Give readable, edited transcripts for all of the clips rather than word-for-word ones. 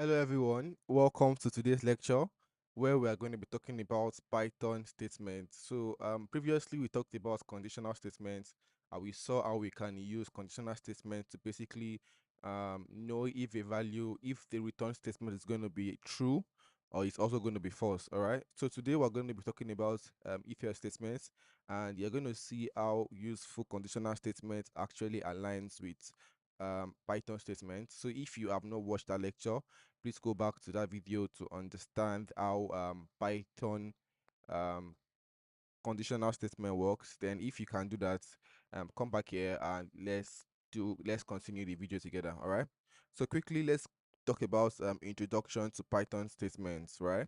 Hello everyone, welcome to today's lecture where we are going to be talking about Python statements. Previously we talked about conditional statements and we saw how we can use conditional statements to basically know if the return statement is going to be true or it's also going to be false. All right, so today we're going to be talking about if else statements, and you're going to see how useful conditional statements actually aligns with Python statements. So if you have not watched that lecture, please go back to that video to understand how Python um, conditional statement works. Then if you can do that, come back here and let's continue the video together. All right, so quickly let's talk about introduction to Python statements, right?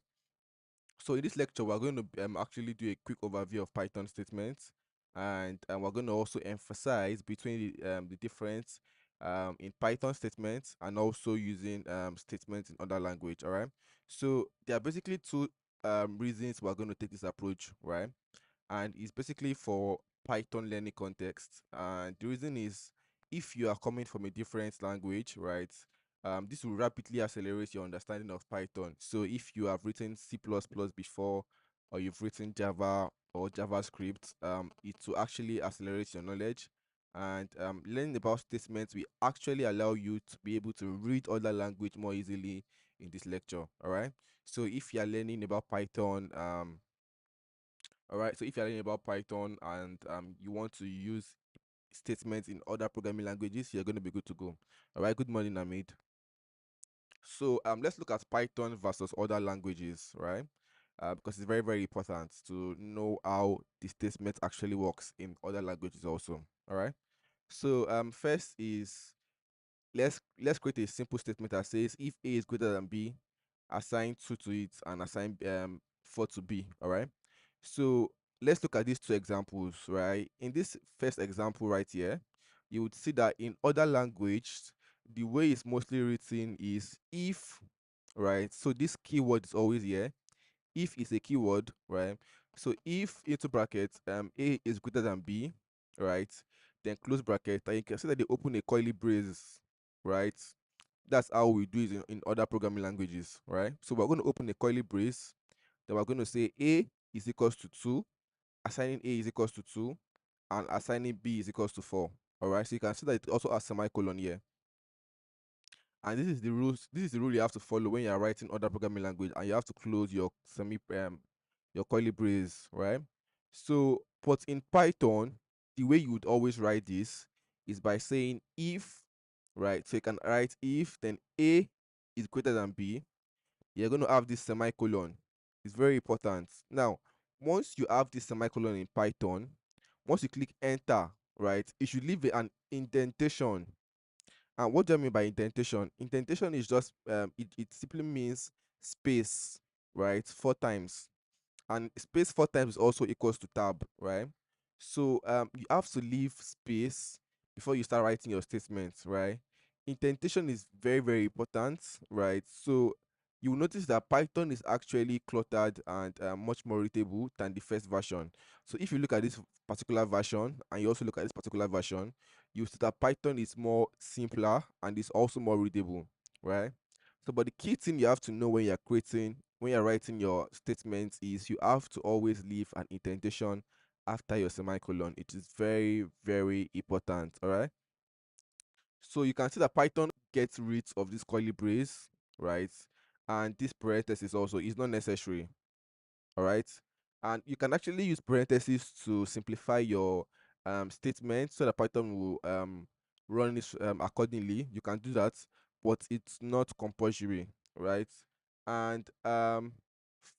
So in this lecture, we're going to actually do a quick overview of Python statements, and we're going to also emphasize between the difference in Python statements and also using statements in other language. All right. So there are basically two reasons we're going to take this approach, right? And it's basically for Python learning context. And the reason is if you are coming from a different language, right? This will rapidly accelerate your understanding of Python. So if you have written C++ before, or you've written Java or JavaScript, it will actually accelerate your knowledge. And learning about statements will actually allow you to be able to read other language more easily in this lecture. All right. So if you are learning about Python, all right, so if you're learning about Python and you want to use statements in other programming languages, you're going to be good to go. All right, good morning, Amid. So let's look at Python versus other languages, right? Because it's very, very important to know how the statement actually works in other languages also. All right. So first is let's create a simple statement that says if A is greater than B, assign 2 to it and assign 4 to B. All right. So let's look at these two examples, right? In this first example right here, you would see that in other language, the way it's mostly written is if, right? So this keyword is always here. If is a keyword, right? So if into brackets A is greater than B, right? Then close bracket, and you can see that they open a curly brace, right? That's how we do it in other programming languages, right? So we're going to open a curly brace, then we're going to say A is equals to 2, assigning A is equals to 2, and assigning B is equals to 4. All right, so you can see that it also has semicolon here. And this is the rules. This is the rule you have to follow when you are writing other programming language, and you have to close your curly brace, right? So, but in Python, the way you would always write this is by saying if, right? So you can write if, then A is greater than B. You're going to have this semicolon. It's very important. Now, once you have this semicolon in Python, once you click enter, right, it should leave an indentation. And what do I mean by indentation? Indentation is just it simply means space, right? 4 times. And space 4 times is also equals to tab, right? So you have to leave space before you start writing your statements, right? Indentation is very, very important, right? So you will notice that Python is actually cluttered and much more readable than the first version. So if you look at this particular version and you also look at this particular version, you see that Python is more simpler and is also more readable, right? So, but the key thing you have to know when you're writing your statements is you have to always leave an indentation after your semicolon. It is very, very important. All right. So you can see that Python gets rid of this curly brace, right? And this parenthesis also is not necessary. All right. And you can actually use parentheses to simplify your statement so that Python will run it accordingly. You can do that, but it's not compulsory, right? And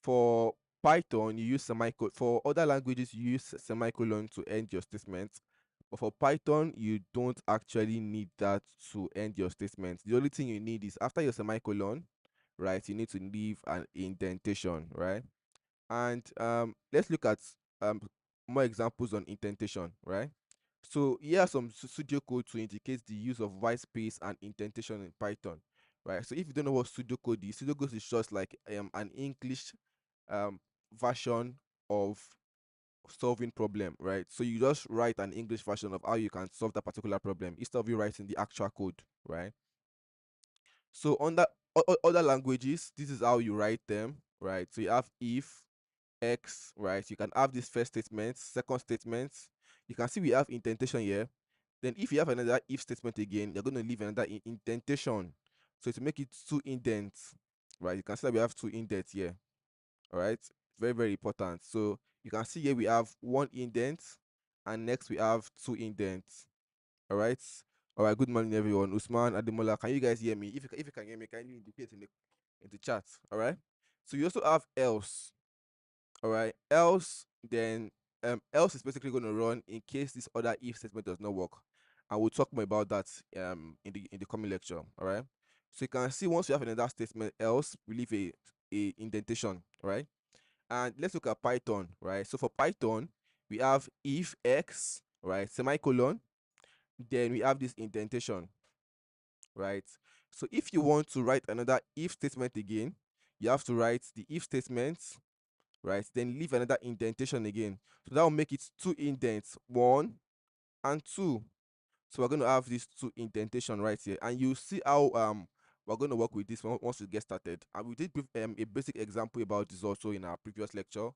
for Python you use semicolon. For other languages you use semicolon to end your statement, but for Python you don't actually need that to end your statement. The only thing you need is after your semicolon, right, you need to leave an indentation, right? And let's look at um, more examples on indentation, right? So here are some pseudo code to indicate the use of white space and indentation in Python, right? So if you don't know what pseudo code is just like an English version of solving problem, right? So you just write an English version of how you can solve that particular problem instead of you writing the actual code, right? So other languages, this is how you write them, right? So you have if, X, right? You can have this first statement, second statement. You can see we have indentation here. Then if you have another if statement again, you're going to leave another indentation. So to make it two indents, right? You can see that we have two indents here, all right? Very, very important. So you can see here we have one indent, and next we have two indents, all right? All right, good morning, everyone. Usman, Ademola, can you guys hear me? If you can hear me, can you indicate in the chat, all right? So you also have else, all right. Else, then else is basically going to run in case this other if statement does not work, and we'll talk more about that in the coming lecture. All right. So you can see once you have another statement else, we leave a indentation. All right. And let's look at Python. Right. So for Python, we have if x, right, semicolon, then we have this indentation. Right. So if you want to write another if statement again, you have to write the if statement, right? Then leave another indentation again. So that will make it two indents, one and two. So we're going to have these two indentation right here, and you see how we're going to work with this once we get started. And we did a basic example about this also in our previous lecture,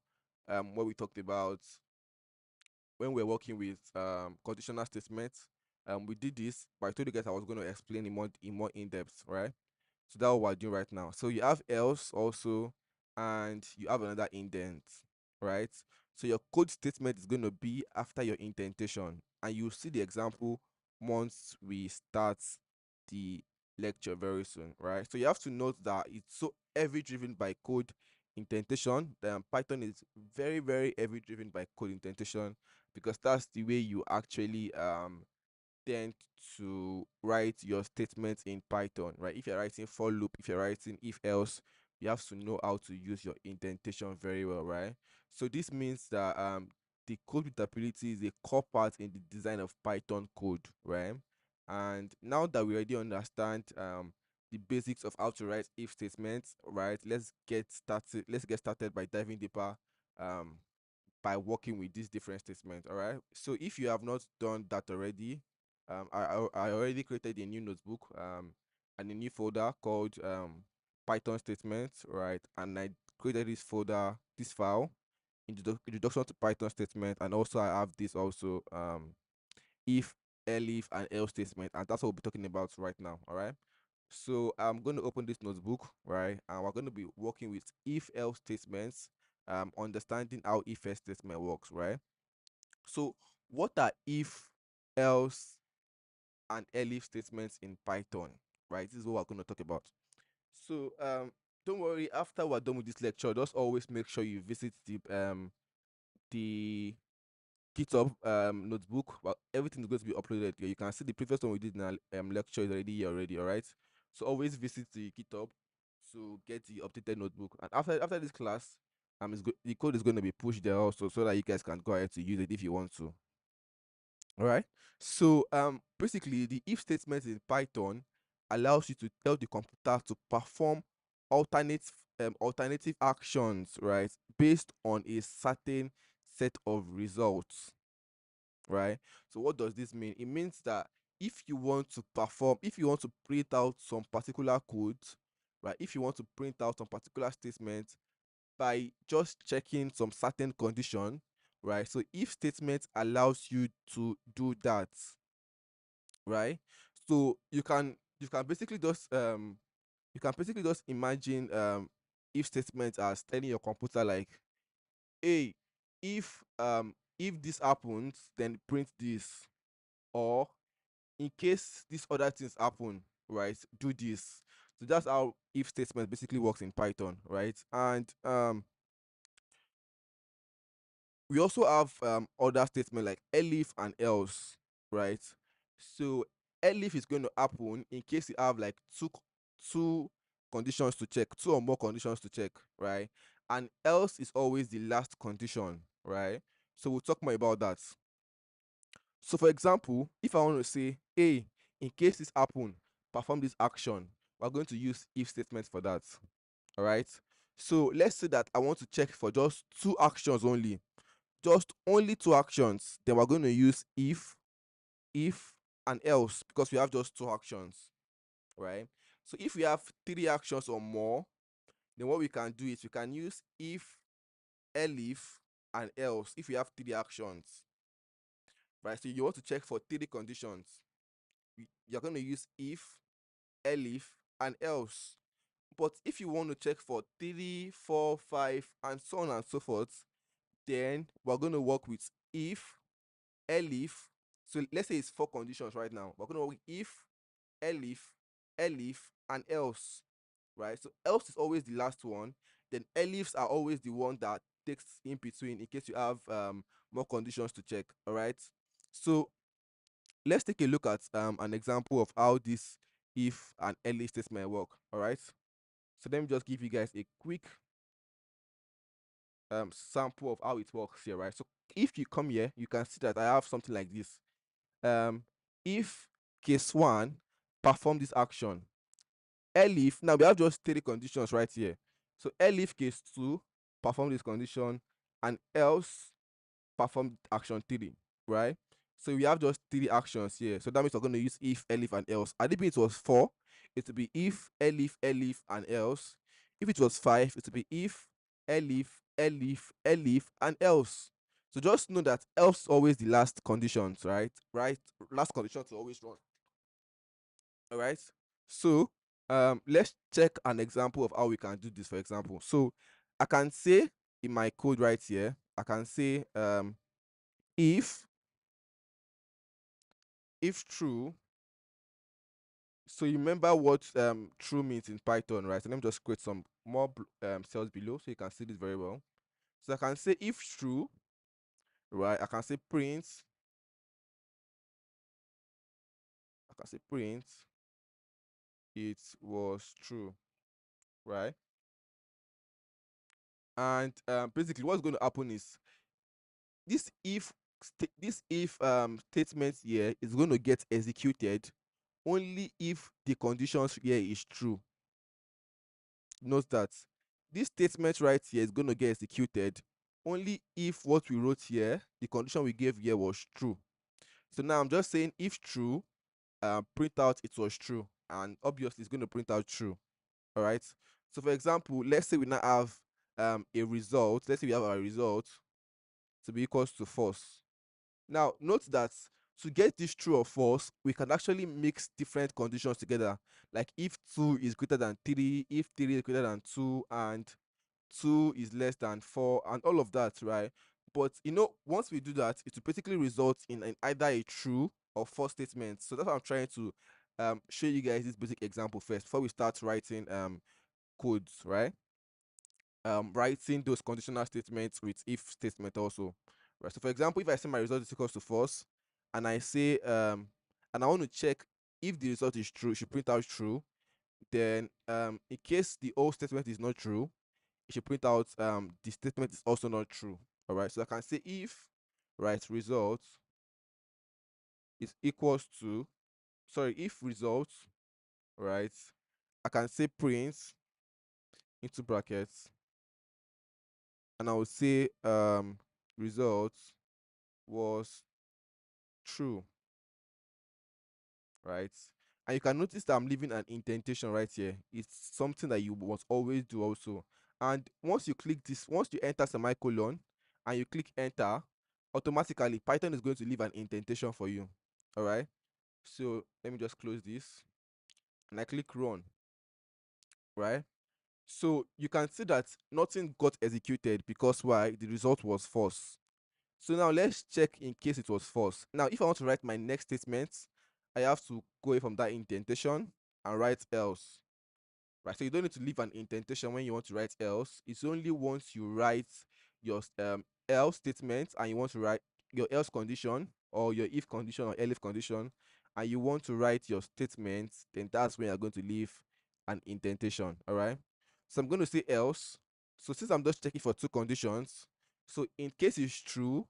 where we talked about when we're working with conditional statements. We did this, but I told you guys I was going to explain in more in depth, right? So that's what we're doing right now. So you have else also, and you have another indent, right? So your code statement is going to be after your indentation, and you'll see the example once we start the lecture very soon, right? So you have to note that it's so heavy driven by code indentation. Python is very, very heavy driven by code indentation, because that's the way you actually tend to write your statements in Python, right? If you're writing for loop, if you're writing if else, you have to know how to use your indentation very well, right? So this means that the code readability is a core part in the design of Python code, right? And now that we already understand the basics of how to write if statements, right? Let's get started. Let's get started by diving deeper um by working with these different statements. All right. So if you have not done that already, I already created a new notebook and a new folder called Python statements, right? And I created this folder, this file, introduction to Python statement, and also I have this also if, elif, and else statement, and that's what we'll be talking about right now. All right. So I'm going to open this notebook, right? And we're going to be working with if else statements, understanding how if else statement works, right? So what are if, else, and elif statements in Python, right? This is what we're going to talk about. So don't worry, after we're done with this lecture, just always make sure you visit the GitHub notebook. Well, everything is going to be uploaded here. You can see the previous one we did in our lecture is already here already. All right. So always visit the GitHub to get the updated notebook. And after this class, the code is going to be pushed there also, so that you guys can go ahead to use it if you want to. All right. So basically, the if statement in Python allows you to tell the computer to perform alternate alternative actions, right, based on a certain set of results, right? So what does this mean? It means that if you want to print out some particular code, right? If you want to print out some particular statement by just checking some certain condition, right? So if statement allows you to do that, right? So you can basically just imagine if statement as telling your computer like, hey, if this happens, then print this, or in case these other things happen, right, do this. So that's how if statement basically works in Python, right? And we also have other statements like elif and else, right? So elif is going to happen in case you have like two conditions to check, two or more conditions to check, right? And else is always the last condition, right? So we'll talk more about that. So for example, if I want to say, hey, in case this happen, perform this action, we're going to use if statement for that. All right. So let's say that I want to check for just two actions only, just only two actions. Then we're going to use if, and else, because we have just two actions, right? So if we have three actions or more, then what we can do is we can use if, elif, and else if we have three actions, right? So you want to check for three conditions. You're going to use if, elif, and else. But if you want to check for 3, 4, 5, and so on and so forth, then we're going to work with if, elif. So let's say it's four conditions right now. We're going to work with if, elif, elif, and else, right? So else is always the last one. Then elifs are always the one that takes in between in case you have more conditions to check. All right. So let's take a look at an example of how this if and elif statement work. All right. So let me just give you guys a quick sample of how it works here, right? So if you come here, you can see that I have something like this. If case one, perform this action. Elif, now we have just three conditions right here. So elif case two, perform this condition, and else perform action three, right? So we have just three actions here. So that means we're going to use if, elif, and else. Had it was four, it would be if, elif, elif, and else. If it was five, it would be if, elif, elif, elif, and else. So just know that else is always the last conditions, right? Right? Last condition to always run. All right. So let's check an example of how we can do this. For example, so I can say in my code right here, I can say if true. So you remember what true means in Python, right? So let me just create some more cells below so you can see this very well. So I can say if true, right? I can say print. I can say print. It was true, right? And basically, what's going to happen is this if statement here is going to get executed only if the conditions here is true. Note that this statement right here is going to get executed only if what we wrote here, the condition we gave here, was true. So now I'm just saying if true, print out it was true, and obviously it's going to print out true. All right. So for example, let's say we now have a result. Let's say we have our result to be equals to false. Now, note that to get this true or false, we can actually mix different conditions together. Like if 2 is greater than 3, if 3 is greater than 2, and 2 is less than 4, and all of that, right? But once we do that, it will basically result in either a true or false statement. So that's why I'm trying to show you guys this basic example first before we start writing codes, right? Writing those conditional statements with if statement also, right? So for example, if I say my result is equals to false, and I say and I want to check if the result is true, it should print out true. Then in case the old statement is not true, it should print out the statement is also not true. All right, so I can say if, right, result is equals to, sorry, if result, right, I can say print into brackets, and I will say result was true, right? And you can notice that I'm leaving an indentation right here. It's something that you must always do also. And once you click this, once you enter semicolon and you click enter, automatically Python is going to leave an indentation for you. All right. So let me just close this and I click run, right? So you can see that nothing got executed because why? The result was false. So now let's check in case it was false. Now, if I want to write my next statement, I have to go away from that indentation and write else. Right, so you don't need to leave an indentation when you want to write else. It's only once you write your else statement and you want to write your else condition or your if condition or elif condition, and you want to write your statement, then that's when you're going to leave an indentation. All right. So I'm going to say else. So since I'm just checking for two conditions, so in case it's true,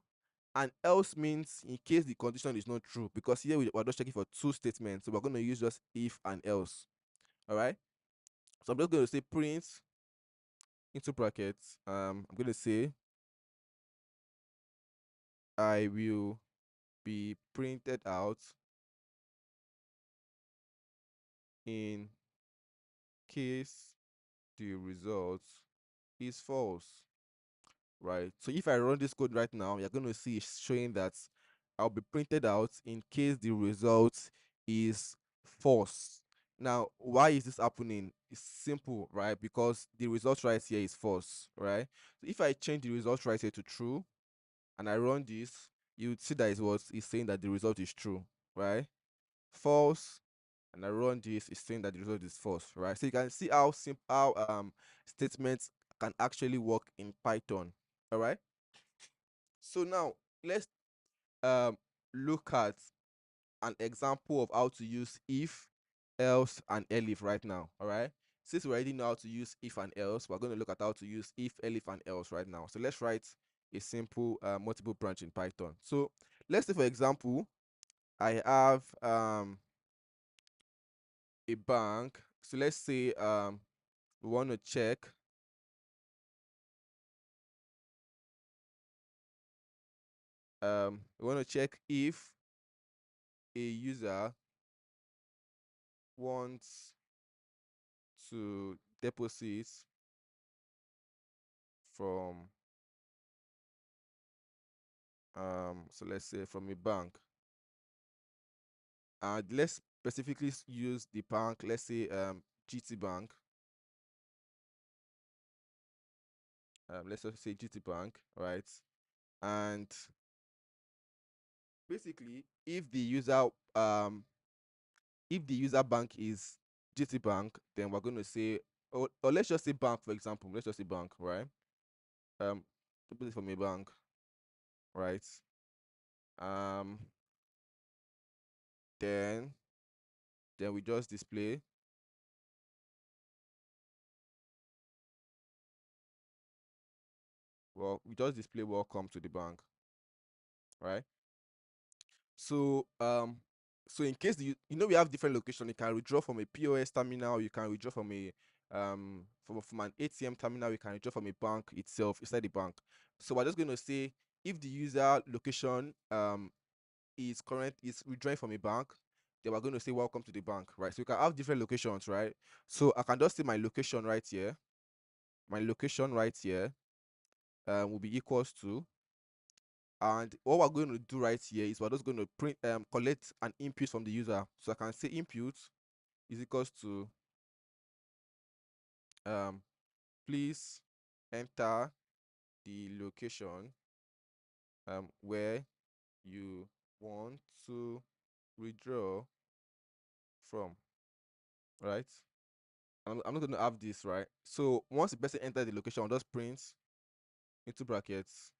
and else means in case the condition is not true, because here we're just checking for two statements, so we're going to use just if and else. All right. So I'm just going to say print into brackets. I'm going to say I will be printed out in case the result is false, right? So if I run this code right now, you're going to see it's showing that I'll be printed out in case the result is false. Now, why is this happening? It's simple, right? Because the result right here is false, right? So if I change the result right here to true and I run this, you would see that it's saying that the result is true, right? False, and I run this, it's saying that the result is false, right? So you can see how simple how statements can actually work in Python. All right. So now let's um look at an example of how to use if, else, and elif right now. All right. Since we already know how to use if and else, we're going to look at how to use if, elif, and else right now. So let's write a simple multiple branch in Python. So let's say, for example, I have a bank. So let's say we want to check if a user wants to deposit from so let's say from a bank, and let's specifically use the bank, let's say GT Bank. Let's just say GT Bank, right? And basically if the user bank is GT Bank, then we're going to say, or let's just say bank, for example. Let's just say bank, right? Deposit from a bank, right? um then we just display welcome to the bank, right? So in case we have different location, you can withdraw from a POS terminal, you can withdraw from a from an ATM terminal, you can withdraw from a bank itself inside the bank. So we're just going to say if the user location is withdrawing from a bank, then we're going to say welcome to the bank, right? So you can have different locations, right? So I can just say my location right here. My location right here will be equals to, and what we're going to do right here is we're just going to collect an input from the user. So I can say input is equals to um please enter the location where you want to withdraw from, right? I'm not going to have this, right? So once the person enters the location, I'll just print into brackets.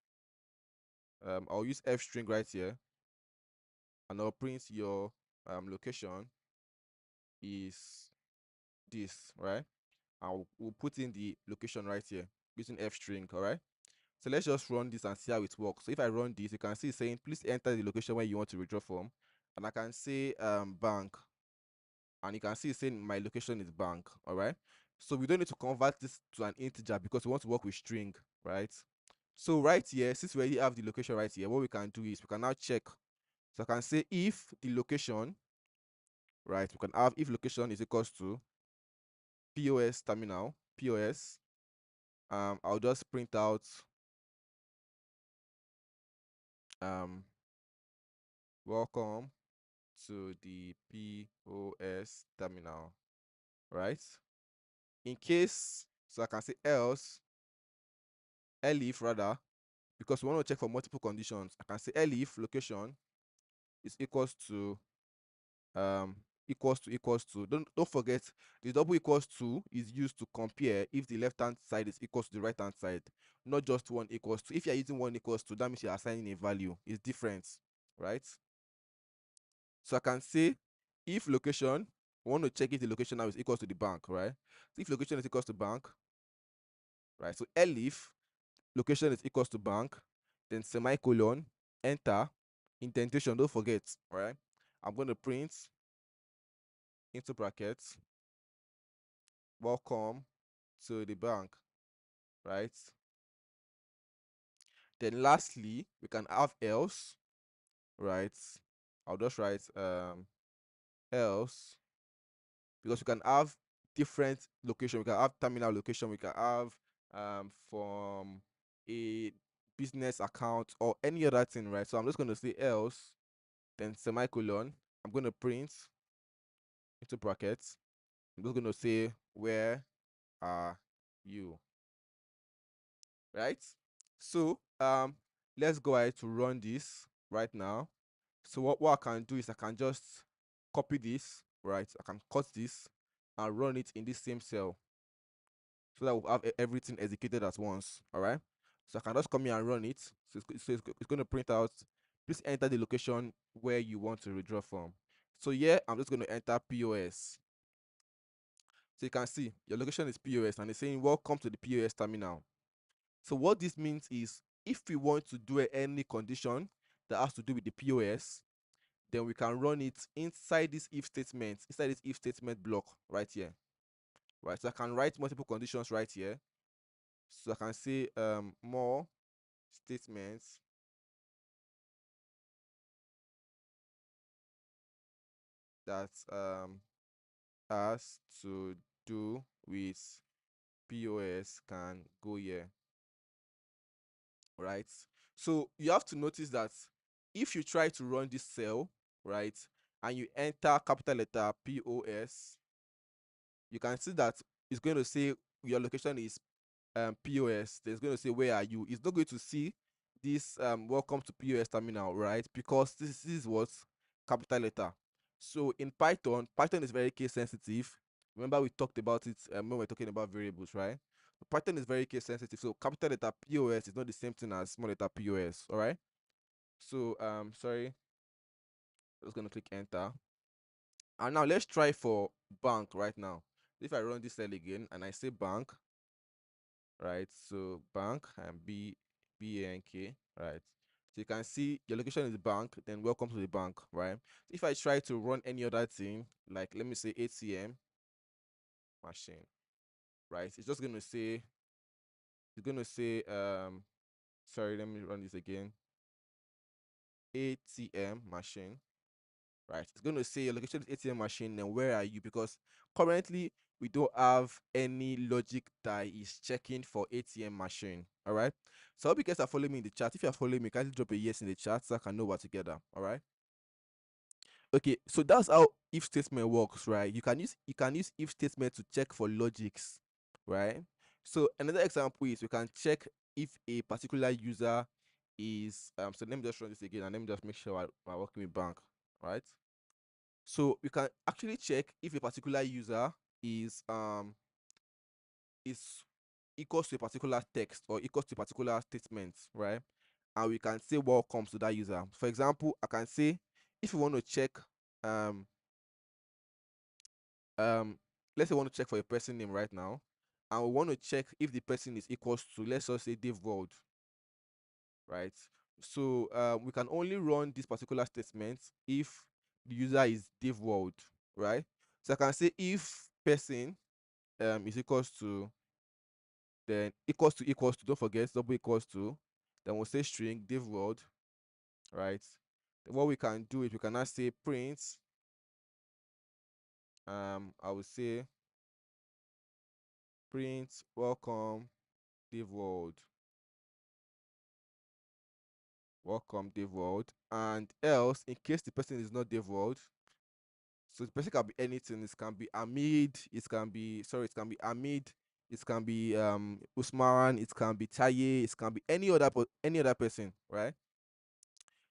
I'll use f string right here, and I'll print your location is this, right? And we'll put in the location right here using f string. All right. So let's just run this and see how it works. So if I run this, you can see it's saying please enter the location where you want to withdraw from, and I can say bank, and you can see it's saying my location is bank. All right. So we don't need to convert this to an integer because we want to work with string, right? So right here, since we already have the location right here, what we can do is we can now check. So I can say if the location, right? We can have if location is equals to POS terminal, POS. I'll just print out um welcome to the POS terminal, right? In case, so I can say else, elif rather, because we want to check for multiple conditions. I can say elif location is equals to um equals to, don't forget the double equals to is used to compare if the left hand side is equals to the right hand side, not just one equals to. If you're using one equals to, that means you're assigning a value. It's different, right? So I can say if location, we want to check if the location now is equals to the bank, right? So if location is equals to bank, right? So elif location is equals to bank, then semicolon, enter, indentation, don't forget, right? I'm going to print into brackets welcome to the bank, right? Then lastly, we can have else, right? I'll just write else, because we can have different location. We can have terminal location. We can have from a business account or any other thing, right? So I'm just going to say else, then semicolon. I'm going to print into brackets. I'm just going to say where are you, right? So let's go ahead to run this right now. So what I can do is I can just copy this, right? I can cut this and run it in this same cell so that we'll have everything executed at once. All right. So I can just come here and run it. So it's going to print out. Please enter the location where you want to withdraw from. So here I'm just going to enter POS. So you can see your location is POS and it's saying welcome to the POS terminal. So what this means is if we want to do any condition that has to do with the POS, then we can run it inside this if statement block right here. Right. So I can write multiple conditions right here. So I can say more statements that has to do with POS can go here. Right. So you have to notice that if you try to run this cell, right, and you enter capital letter POS, you can see that it's going to say your location is POS. There's going to say where are you. It's not going to see this welcome to POS terminal, right? Because this is what capital letter. So in Python is very case sensitive. Remember we talked about it when we we're talking about variables, right? Python is very case sensitive. So capital letter POS is not the same thing as small letter POS. All right. So sorry, I'm just gonna click enter. And now let's try for bank right now. If I run this cell again and I say bank, right? So bank and BANK, right? So you can see your location is bank, then welcome to the bank, right? If I try to run any other thing, like let me say ATM machine, right? It's gonna say sorry, let me run this again. ATM machine, right? It's going to say your location is ATM machine, and where are you? Because currently we don't have any logic that is checking for ATM machine. All right. So I hope you guys are following me in the chat. If you are following me, kindly drop a yes in the chat so I can know we're together. All right. Okay, so that's how if statement works, right? You can use if statement to check for logics, right? So another example is we can check if a particular user is so let me just run this again and let me just make sure we're working with bank, right? So we can actually check if a particular user is equals to a particular text or equals to a particular statement, right? And we can say what comes to that user. For example, I can say if we want to check um um let's say we want to check for a person name right now, and we want to check if the person is equals to, let's just say, Daveworld, right? So we can only run this particular statement if the user is Daveworld, right? So I can say if person is equals to, then equals to, don't forget double equals to, then we'll say string Daveworld, right? Then what we can do is we can now say print I would say print welcome Daveworld, welcome Daveworld, and else in case the person is not Daveworld. So the person can be anything. It can be Amid, it can be Amid, it can be Usman, it can be Taye, it can be any other person, right?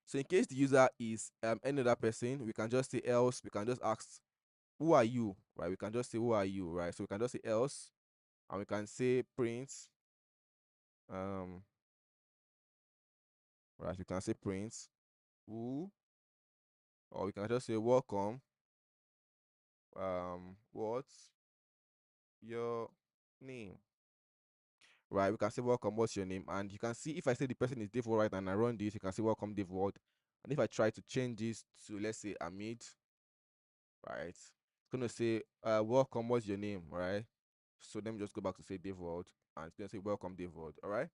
So in case the user is any other person, we can just say else, we can just ask who are you, right? We can just say who are you, right? So we can just say else and we can say print um right, we can say print who, or we can just say welcome, what's your name, right? We can say welcome, what's your name? And you can see if I say the person is Dave World right and I run this, you can say welcome Dave World. And if I try to change this to, let's say, Amid, right, it's gonna say welcome, what's your name, right? So let me just go back to say Dave World and it's gonna say welcome Dave World. All right.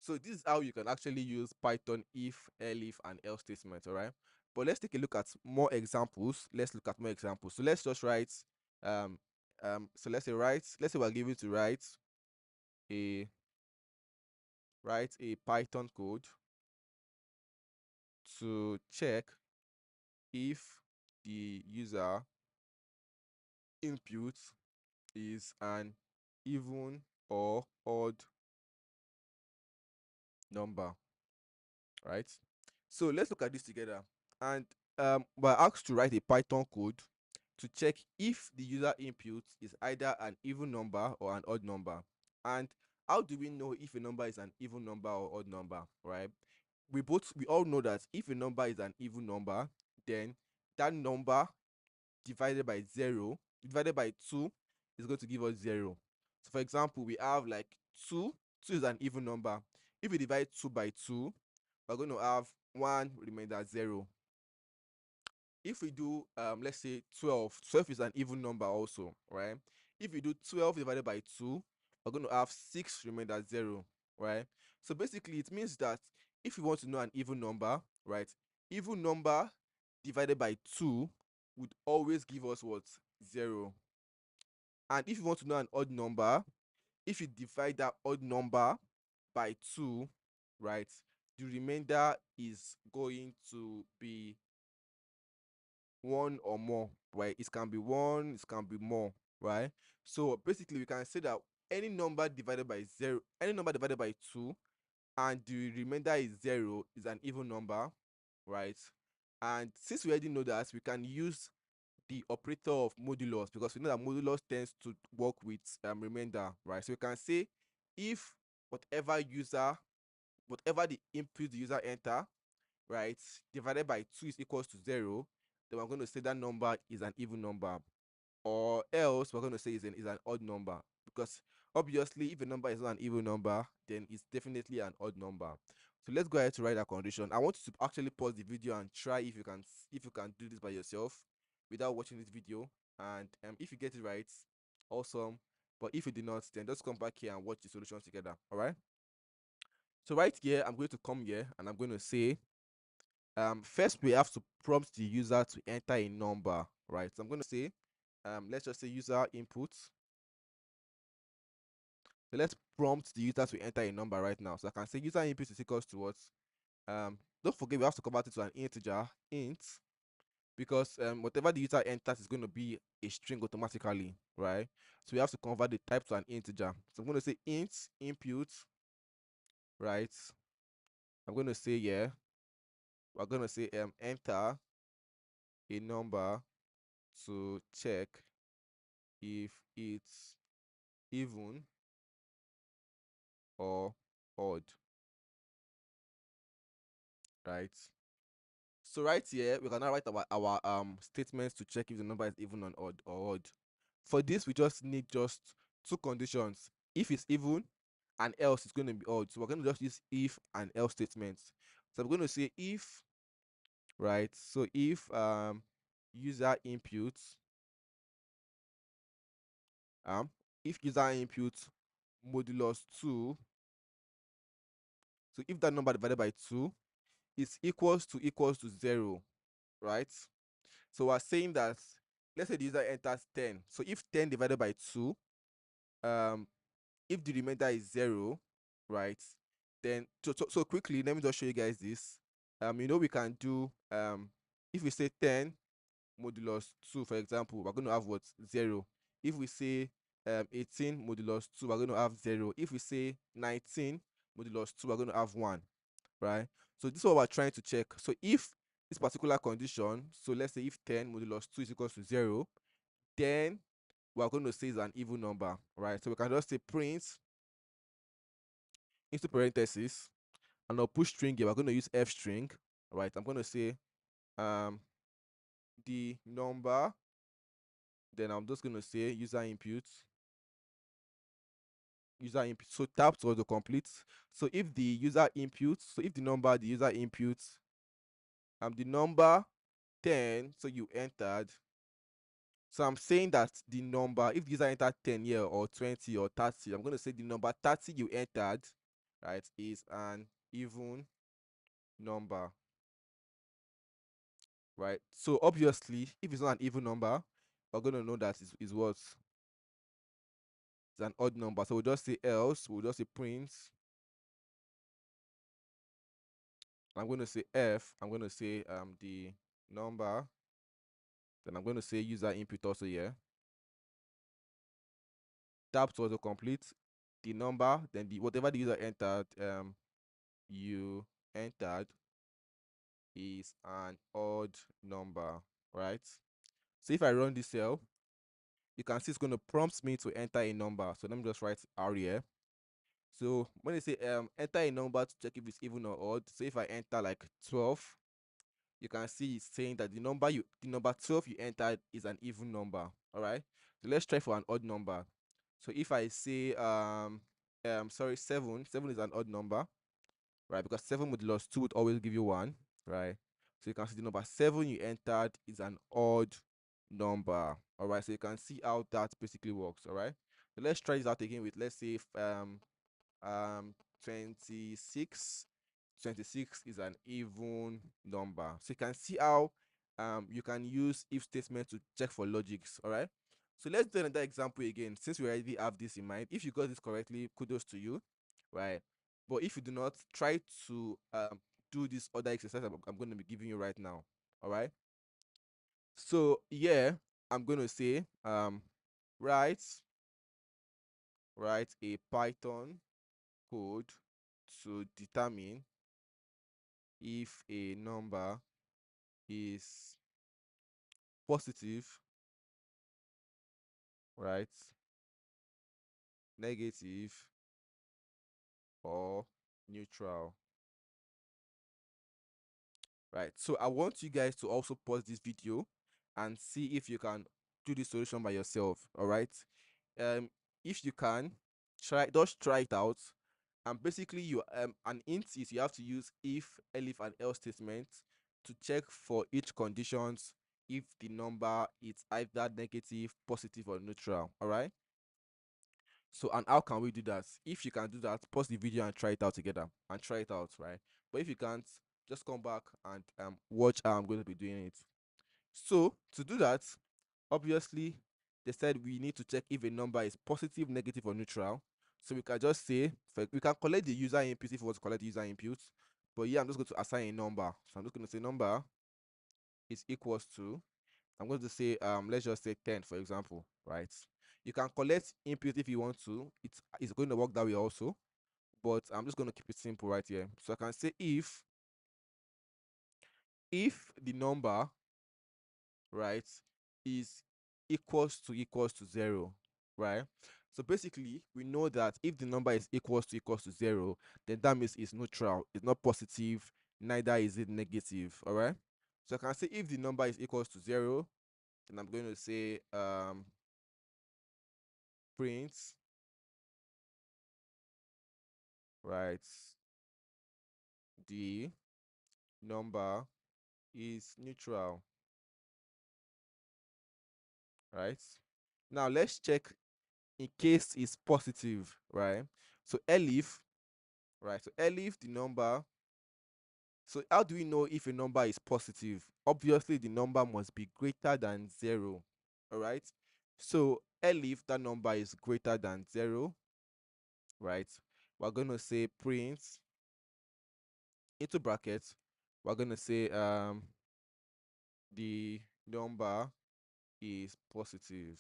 So this is how you can actually use Python if, elif, and else statements. All right. But let's take a look at more examples. Let's look at more examples. So let's just write So let's say we're given to a write a Python code to check if the user input is an even or odd number, right? So let's look at this together. And we're asked to write a Python code to check if the user input is either an even number or an odd number. And how do we know if a number is an even number or odd number, right? We all know that if a number is an even number, then that number divided by 0 divided by 2 is going to give us 0. So for example, we have like 2 is an even number. If we divide 2 by 2, we're going to have 1 remainder 0. If we do let's say 12 is an even number also, right? If we do 12 divided by 2, we're going to have 6 remainder 0, right? So basically it means that if we want to know an even number, right, even number divided by 2 would always give us what? 0. And if you want to know an odd number, if you divide that odd number by 2, right, the remainder is going to be 1 or more, right? It can be 1, it can be more, right? So basically we can say that any number divided by 0, any number divided by 2 and the remainder is 0 is an even number, right? And since we already know that, we can use the operator of modulus, because we know that modulus tends to work with remainder, right? So we can say if whatever the input the user enter, right, divided by 2 is equals to 0, then we're going to say that number is an even number, or else we're going to say is an odd number, because obviously if a number is not an even number, then it's definitely an odd number. So let's go ahead to write that condition. I want you to actually pause the video and try if you can do this by yourself without watching this video. And if you get it right, awesome. But if you did not, then just come back here and watch the solutions together. All right. So right here, I'm going to come here and I'm going to say first we have to prompt the user to enter a number, right? So I'm going to say let's just say user input. So let's prompt the user to enter a number right now. So I can say user input is equals to what? Don't forget we have to convert it to an integer, int, because whatever the user enters is going to be a string automatically, right? So we have to convert the type to an integer. So I'm going to say int input, right? I'm going to say we're going to say enter a number to check if it's even or odd, right? So right here, we can now write our statements to check if the number is even or odd. For this, we just need just two conditions. If it's even and else it's going to be odd. So we're going to just use if and else statements. So I'm going to say if, right? So user inputs um if user inputs modulus 2, so if that number divided by 2 is equals to 0, right? So we're saying that, let's say the user enters 10. So if 10 divided by 2, um, if the remainder is 0, right? Then so quickly, let me just show you guys this. We can do if we say 10 modulus 2, for example, we're going to have what? 0. If we say 18 modulus 2, we're going to have 0. If we say 19 modulus 2, we're going to have 1, right? So this is what we're trying to check. So if this particular condition, so let's say if 10 modulus 2 is equals to 0, then we're going to say it's an even number, right? So we can just say print into parentheses, and I'll push string here. We're going to use f string, right? I'm going to say the number, then I'm just going to say user input. So tap to autocomplete. So if the user input, so if the number the user inputs the number 10, so you entered. So I'm saying that the number, if the user entered 10 here or 20 or 30, I'm going to say the number 30 you entered, right, is an even number, right? So obviously, if it's not an even number, we're going to know that is what? is an odd number. So we'll just say else, we'll just say print. I'm going to say F, I'm going to say the number, then I'm going to say user input also here. Tap to autocomplete the number, then the whatever the user entered, you entered is an odd number, right? So if I run this cell, you can see it's going to prompt me to enter a number. So let me just write R here. So when they say enter a number to check if it's even or odd, so if I enter like 12, you can see it's saying that the number 12 you entered is an even number. All right. So let's try for an odd number. So if I say sorry, 7 is an odd number, right? Because 7 with loss 2 would always give you 1, right? So you can see the number 7 you entered is an odd number. All right. So you can see how that basically works. All right. So let's try this out again with, let's say, um 26. 26 is an even number. So you can see how you can use if statement to check for logics. All right. So let's do another example again, since we already have this in mind. If you got this correctly, kudos to you, right? But if you do not, try to do this other exercise I'm going to be giving you right now. All right. So yeah, I'm going to say write write a Python code to determine if a number is positive, right, negative, or neutral, right? So I want you guys to also pause this video and see if you can do this solution by yourself. All right. If you can, just try it out. And basically, you an int is you have to use if, elif, and else statements to check for each conditions if the number is either negative, positive, or neutral. All right. So, and how can we do that? If you can do that, pause the video and try it out together and try it out, right? But if you can't, just come back and watch how I'm going to be doing it. So to do that, obviously they said we need to check if a number is positive, negative, or neutral. So we can just say, we can collect the user input if we want to collect the user input. But yeah, I'm just going to assign a number. So I'm just going to say number is equals to, I'm going to say let's just say 10, for example, right? You can collect input if you want to. It's going to work that way also, but I'm just going to keep it simple right here. So I can say if the number, right, is equals to 0, right? So basically we know that if the number is equals to 0, then that means it's neutral. It's not positive, neither is it negative. All right. So I can say if the number is equals to 0, then I'm going to say print, right, the number is neutral, right? Now let's check in case it's positive, right? So elif, right? So elif the number. So how do we know if a number is positive? Obviously the number must be greater than 0. All right. So elif that number is greater than 0, right? We're going to say print into brackets. We're going to say the number is positive,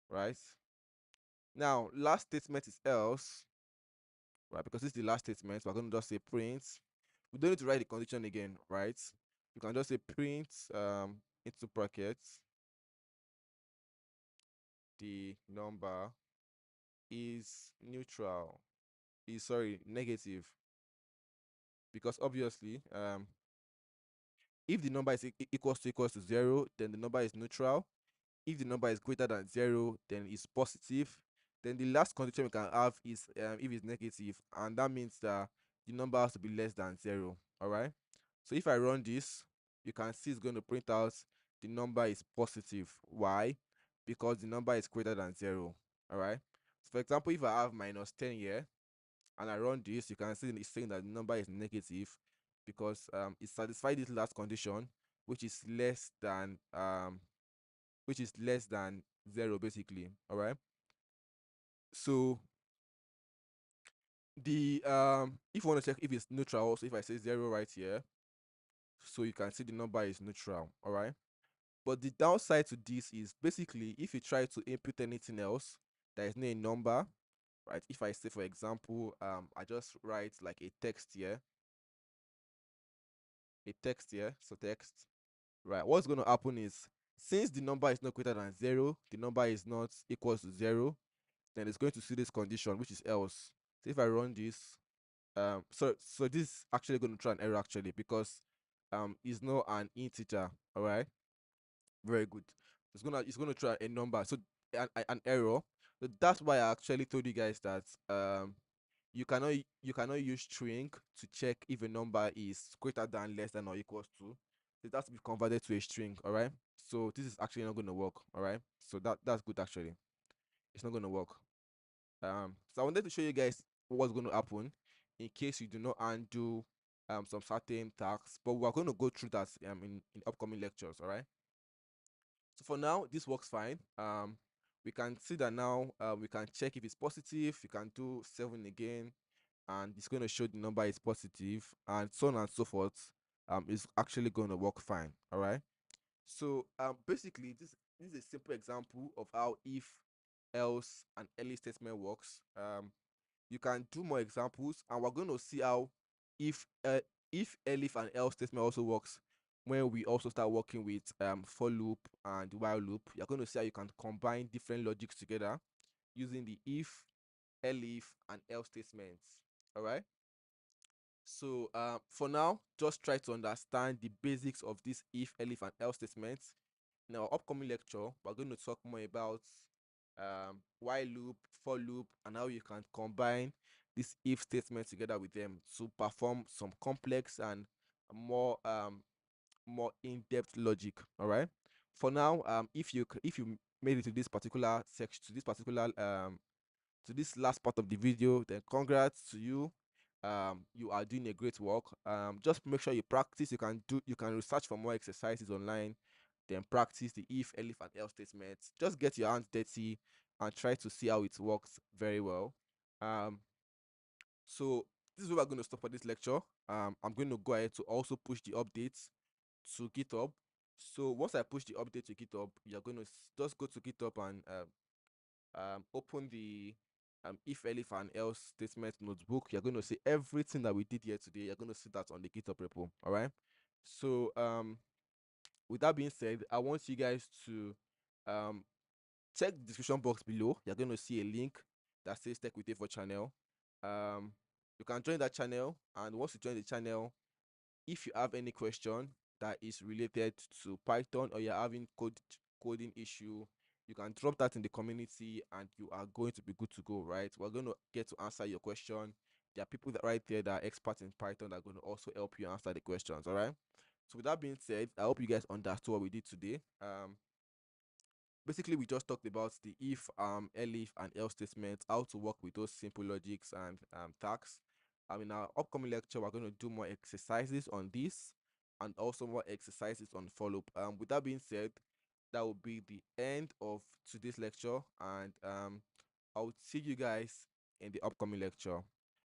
right? Now last statement is else, right? Because this is the last statement, we're going to just say print. We don't need to write the condition again, right? You can just say print into brackets the number is neutral, is, sorry, negative, because obviously if the number is equals to 0, then the number is neutral. If the number is greater than 0, then it's positive. Then the last condition we can have is if it's negative, and that means that the number has to be less than 0. All right. So if I run this, you can see it's going to print out the number is positive. Why? Because the number is greater than 0. All right. So for example, if I have -10 here and I run this, you can see it's saying that the number is negative because it satisfied this last condition, which is less than 0 basically. All right. So the if you want to check if it's neutral, so if I say 0 right here, so you can see the number is neutral. All right. But the downside to this is basically if you try to input anything else, there is no a number, right? If I say, for example, I just write like a text here, so text, right? What's going to happen is since the number is not greater than 0, the number is not equals to 0, then it's going to see this condition, which is else. So if I run this, so this is actually going to try an error actually because it's not an integer. All right. Very good. It's gonna try a number. So an error. So that's why I actually told you guys that you cannot use string to check if a number is greater than, less than, or equals to. It has to be converted to a string. All right. So this is actually not gonna work. All right. So that's good actually. It's not gonna work. So I wanted to show you guys what's going to happen in case you do not undo some certain tasks, but we're going to go through that in upcoming lectures. All right. So for now, this works fine. We can see that now. We can check if it's positive. You can do 7 again, and it's going to show the number is positive, and so on and so forth. It's actually going to work fine. All right. So basically, this is a simple example of how if, else, and early statement works. You can do more examples, and we're going to see how if if elif and else statement also works when we also start working with for loop and while loop. You're going to see how you can combine different logics together using the if, elif, and else statements. All right. So for now, just try to understand the basics of this if, elif, and else statements. In our upcoming lecture, we're going to talk more about while loop, for loop, and how you can combine this if statement together with them to perform some complex and more more in-depth logic. All right. For now, if you made it to this particular section, to this last part of the video, then congrats to you. You are doing a great work. Just make sure you practice. You can research for more exercises online, then practice the if, elif, and else statements. Just get your hands dirty and try to see how it works very well. So this is where we're going to stop for this lecture. I'm going to go ahead to also push the updates to GitHub. So once I push the update to GitHub, you're going to just go to GitHub and open the if, elif, and else statement notebook. You're going to see everything that we did here today. You're going to see that on the GitHub repo. All right. So with that being said, I want you guys to check the description box below. You're going to see a link that says Tech with for channel. You can join that channel, and once you join the channel, if you have any question that is related to Python or you're having coding issue, you can drop that in the community and you are going to be good to go, right? We're going to get to answer your question. There are people that right there that are experts in Python that are going to also help you answer the questions. All right. So with that being said, I hope you guys understood what we did today. Basically we just talked about the if, elif, and else statements, how to work with those simple logics and tags. In our upcoming lecture, we're going to do more exercises on this and also more exercises on follow up. With that being said, that will be the end of today's lecture, and I'll see you guys in the upcoming lecture.